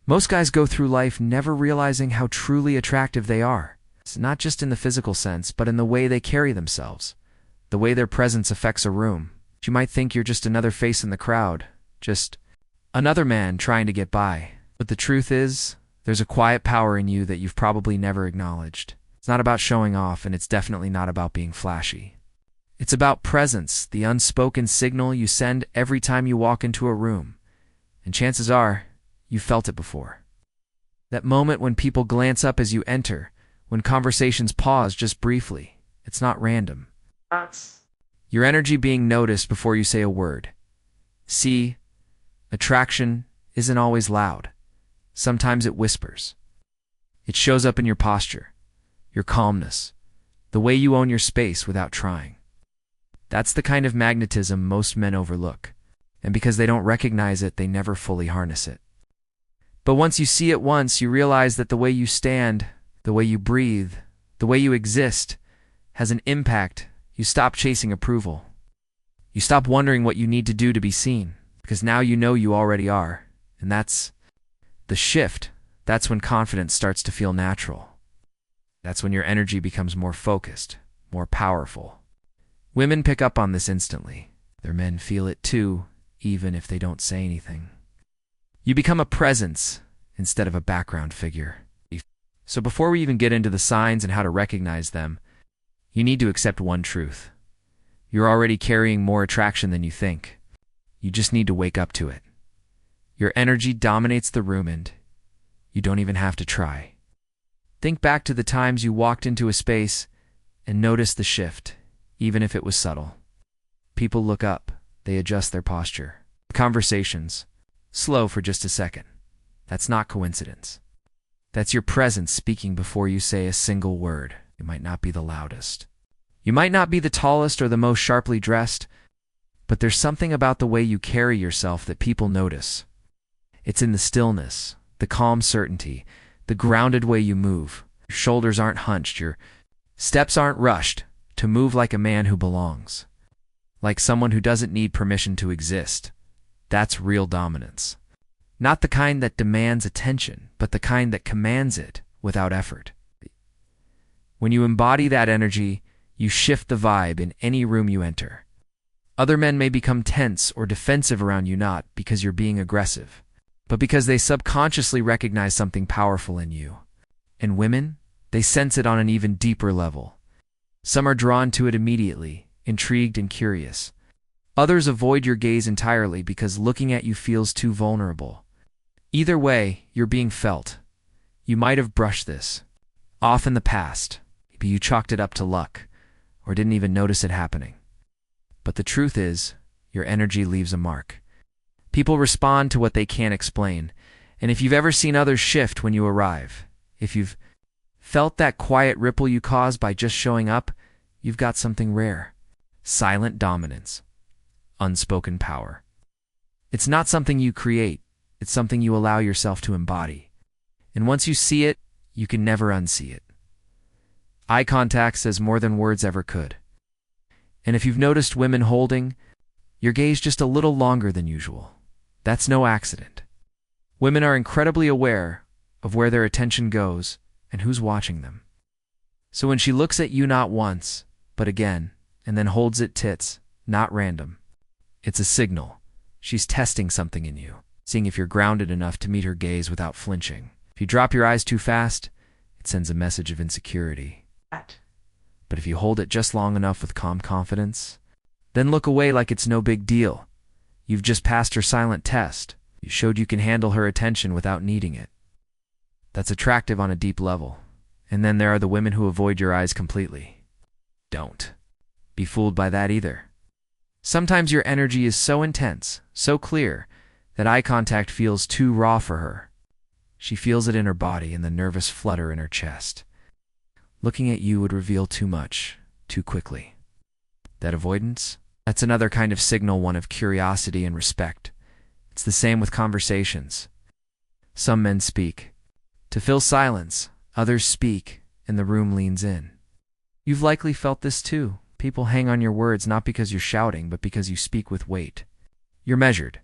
Most guys go through life never realizing how truly attractive they are. It's not just in the physical sense, but in the way they carry themselves, the way their presence affects a room. You might think you're just another face in the crowd, just another man trying to get by. But the truth is, there's a quiet power in you that you've probably never acknowledged. It's not about showing off, and it's definitely not about being flashy. It's about presence, the unspoken signal you send every time you walk into a room. And chances are, you felt it before. That moment when people glance up as you enter, when conversations pause just briefly. It's not random. Your energy being noticed before you say a word. See, attraction isn't always loud. Sometimes it whispers. It shows up in your posture, your calmness, the way you own your space without trying. That's the kind of magnetism most men overlook, and because they don't recognize it, they never fully harness it. But once you see it once, you realize that the way you stand, the way you breathe, the way you exist, has an impact. You stop chasing approval. You stop wondering what you need to do to be seen, because now you know you already are. And that's the shift. That's when confidence starts to feel natural. That's when your energy becomes more focused, more powerful. Women pick up on this instantly. Their men feel it too, even if they don't say anything. You become a presence instead of a background figure. So before we even get into the signs and how to recognize them, you need to accept one truth. You're already carrying more attraction than you think. You just need to wake up to it. Your energy dominates the room and you don't even have to try. Think back to the times you walked into a space and noticed the shift, even if it was subtle. People look up, they adjust their posture. Conversations slow for just a second. That's not coincidence. That's your presence speaking before you say a single word. You might not be the loudest. You might not be the tallest or the most sharply dressed, but there's something about the way you carry yourself that people notice. It's in the stillness, the calm certainty, the grounded way you move. Your shoulders aren't hunched, your steps aren't rushed, to move like a man who belongs. Like someone who doesn't need permission to exist. That's real dominance. Not the kind that demands attention, but the kind that commands it without effort. When you embody that energy, you shift the vibe in any room you enter. Other men may become tense or defensive around you not because you're being aggressive, but because they subconsciously recognize something powerful in you. And women, they sense it on an even deeper level. Some are drawn to it immediately, intrigued and curious. Others avoid your gaze entirely because looking at you feels too vulnerable. Either way, you're being felt. You might have brushed this off in the past. Maybe you chalked it up to luck, or didn't even notice it happening. But the truth is, your energy leaves a mark. People respond to what they can't explain, and if you've ever seen others shift when you arrive, if you've felt that quiet ripple you cause by just showing up, you've got something rare. Silent dominance. Unspoken power. It's not something you create, it's something you allow yourself to embody. And once you see it, you can never unsee it. Eye contact says more than words ever could. And if you've noticed women holding your gaze just a little longer than usual, that's no accident. Women are incredibly aware of where their attention goes and who's watching them. So when she looks at you not once, but again, and then holds it tits, not random, it's a signal. She's testing something in you, seeing if you're grounded enough to meet her gaze without flinching. If you drop your eyes too fast, it sends a message of insecurity. But if you hold it just long enough with calm confidence, then look away like it's no big deal. You've just passed her silent test. You showed you can handle her attention without needing it. That's attractive on a deep level. And then there are the women who avoid your eyes completely. Don't be fooled by that either. Sometimes your energy is so intense, so clear, that eye contact feels too raw for her. She feels it in her body and the nervous flutter in her chest. Looking at you would reveal too much, too quickly. That avoidance? That's another kind of signal, one of curiosity and respect. It's the same with conversations. Some men speak to fill silence, others speak, and the room leans in. You've likely felt this too. People hang on your words not because you're shouting, but because you speak with weight. You're measured.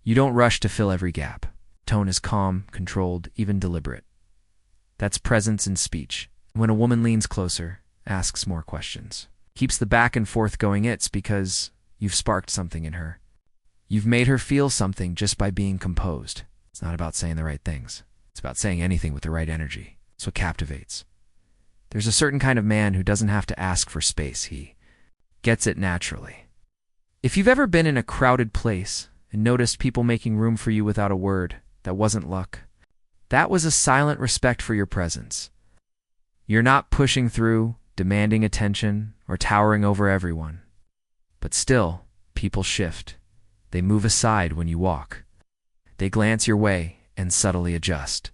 You don't rush to fill every gap. Tone is calm, controlled, even deliberate. That's presence in speech. When a woman leans closer, asks more questions, keeps the back and forth going, it's because you've sparked something in her. You've made her feel something just by being composed. It's not about saying the right things. It's about saying anything with the right energy. It's what captivates. There's a certain kind of man who doesn't have to ask for space. He gets it naturally. If you've ever been in a crowded place and noticed people making room for you without a word, that wasn't luck. That was a silent respect for your presence. You're not pushing through, demanding attention, or towering over everyone. But still, people shift. They move aside when you walk. They glance your way and subtly adjust.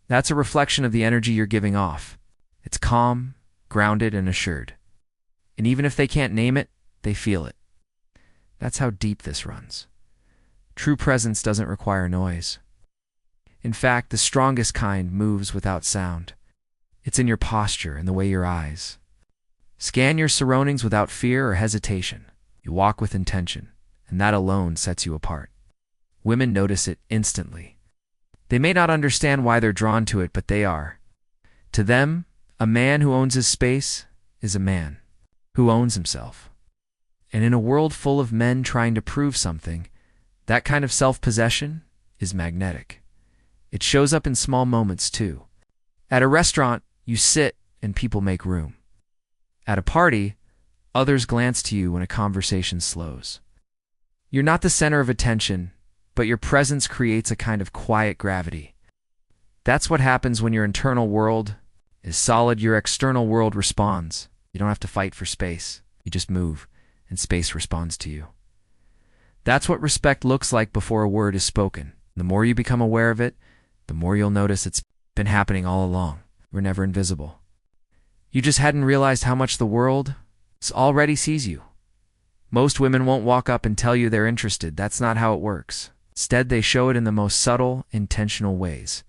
That's a reflection of the energy you're giving off. It's calm, grounded, and assured. And even if they can't name it, they feel it. That's how deep this runs. True presence doesn't require noise. In fact, the strongest kind moves without sound. It's in your posture and the way your eyes scan your surroundings without fear or hesitation. You walk with intention, and that alone sets you apart. Women notice it instantly. They may not understand why they're drawn to it, but they are. To them, a man who owns his space is a man who owns himself. And in a world full of men trying to prove something, that kind of self-possession is magnetic. It shows up in small moments too. At a restaurant, you sit and people make room. At a party, others glance to you when a conversation slows. You're not the center of attention, but your presence creates a kind of quiet gravity. That's what happens when your internal world is solid, your external world responds. You don't have to fight for space. You just move, and space responds to you. That's what respect looks like before a word is spoken. The more you become aware of it, the more you'll notice it's been happening all along. We're never invisible. You just hadn't realized how much the world already sees you. Most women won't walk up and tell you they're interested. That's not how it works. Instead, they show it in the most subtle, intentional ways.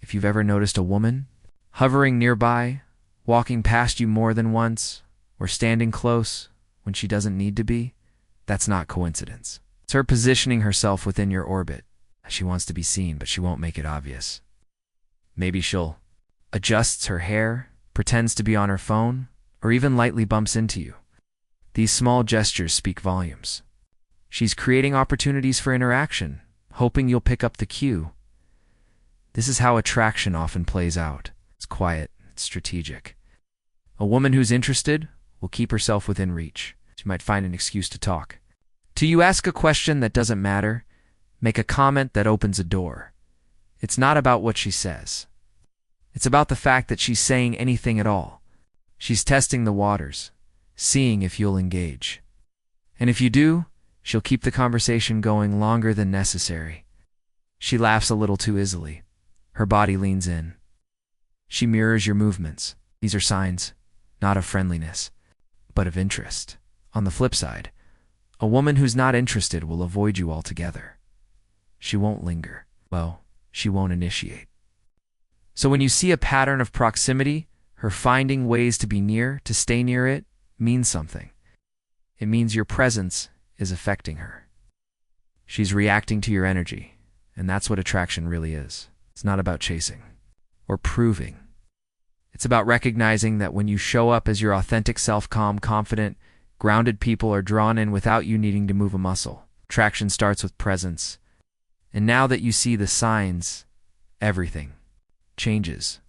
If you've ever noticed a woman hovering nearby, walking past you more than once, or standing close when she doesn't need to be, that's not coincidence. It's her positioning herself within your orbit. She wants to be seen, but she won't make it obvious. Maybe she'll adjusts her hair, pretends to be on her phone, or even lightly bumps into you. These small gestures speak volumes. She's creating opportunities for interaction, hoping you'll pick up the cue. This is how attraction often plays out. It's quiet, it's strategic. A woman who's interested will keep herself within reach. She might find an excuse to talk. Till you ask a question that doesn't matter, make a comment that opens a door. It's not about what she says. It's about the fact that she's saying anything at all. She's testing the waters, seeing if you'll engage. And if you do, she'll keep the conversation going longer than necessary. She laughs a little too easily. Her body leans in. She mirrors your movements. These are signs, not of friendliness, but of interest. On the flip side, a woman who's not interested will avoid you altogether. She won't linger. Well, she won't initiate. So when you see a pattern of proximity, her finding ways to be near, to stay near it, means something. It means your presence is affecting her. She's reacting to your energy, and that's what attraction really is. It's not about chasing or proving. It's about recognizing that when you show up as your authentic self, calm, confident, grounded, people are drawn in without you needing to move a muscle. Attraction starts with presence. And now that you see the signs, everything changes.